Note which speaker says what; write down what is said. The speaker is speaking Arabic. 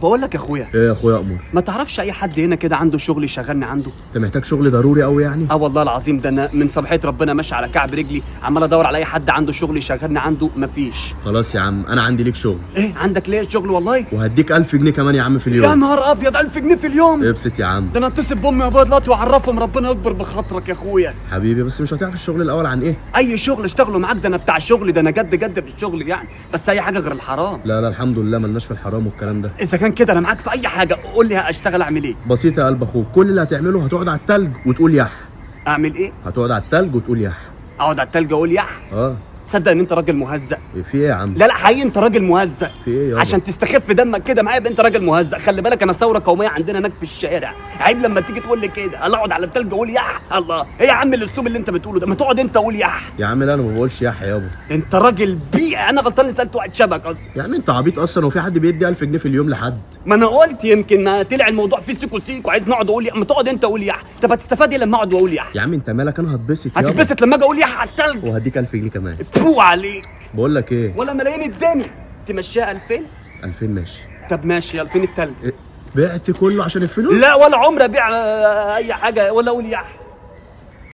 Speaker 1: بقول لك يا اخويا،
Speaker 2: ايه يا اخويا امور؟
Speaker 1: ما تعرفش اي حد هنا كده عنده شغل يشغلني عنده؟
Speaker 2: انت محتاج شغل ضروري قوي يعني؟
Speaker 1: اه والله العظيم، ده انا من صباحيه ربنا ماشي على كعب رجلي عمال ادور على اي حد عنده شغل يشغلني عنده، مفيش.
Speaker 2: خلاص يا عم، انا عندي ليك شغل.
Speaker 1: ايه عندك ليه شغل والله؟
Speaker 2: وهديك 1000 جنيه كمان يا عم في اليوم.
Speaker 1: يا نهار ابيض، 1000 جنيه في اليوم؟
Speaker 2: ابسط يا عم.
Speaker 1: ده انا اتصل بامي وابويا دلوقتي واعرفهم، ربنا يكبر بخاطرك يا اخويا.
Speaker 2: حبيبي بس مش هتعرف الشغل الاول عن ايه؟
Speaker 1: اي شغل اشتغله معاك، ده انا بتاع شغل، ده انا جد جد في الشغل يعني، بس اي حاجه غير الحرام.
Speaker 2: لا لا الحمد لله ملناش في الحرام والكلام ده.
Speaker 1: اذا كان كده انا معاك في اي حاجه، قول لي هشتغل اعمل ايه؟
Speaker 2: بسيطه يا قلب اخوك، كل اللي هتعمله هتقعد على التلج وتقول يح.
Speaker 1: اعمل ايه؟
Speaker 2: هتقعد على التلج وتقول يح.
Speaker 1: اقعد على التلج اقول يح؟
Speaker 2: اه.
Speaker 1: صدق ان انت راجل مهزأ.
Speaker 2: في ايه يا عم؟
Speaker 1: لا لا حقيقي انت راجل مهزأ.
Speaker 2: في ايه يابا؟
Speaker 1: عشان تستخف دمك كده معايا يبقى انت راجل مهزأ. خلي بالك انا ثوره قوميه عندنا هناك في الشارع، عيب لما تيجي تقول لي كده انا اقعد على التلج اقول يح. الله، ايه يا عم الاسلوب اللي انت بتقوله ده؟ ما تقعد انت قول يح.
Speaker 2: يا عم لا انا ما بقولش يح يابا.
Speaker 1: انت راجل بيئه، انا غلطان اللي سالت واحد شبك اصلا.
Speaker 2: يا عم انت عبيط اصلا، وفي حد بيدي 1000 جنيه في اليوم لحد؟
Speaker 1: ما انا قلت يمكن طلع الموضوع فيه سيكو سيكو عايز نقعد اقول يح. ما تقعد انت قول يح. طب هتستفاد ايه لما اقعد واقول يح؟
Speaker 2: يا عم انت مالك، انا هتبسط يابا.
Speaker 1: هتتبسط لما اجي اقول يح على التلج.
Speaker 2: وهديك 1000 جنيه كمان.
Speaker 1: فو عليك.
Speaker 2: بقول لك ايه؟
Speaker 1: ولا ملايين الدنيا تمشيها 2000.
Speaker 2: 2000 ماشي.
Speaker 1: طب ماشي 2000 التلج.
Speaker 2: إيه؟ بعت كله عشان الفلوس؟
Speaker 1: لا ولا عمري ابيع اي حاجه ولا اقول يح.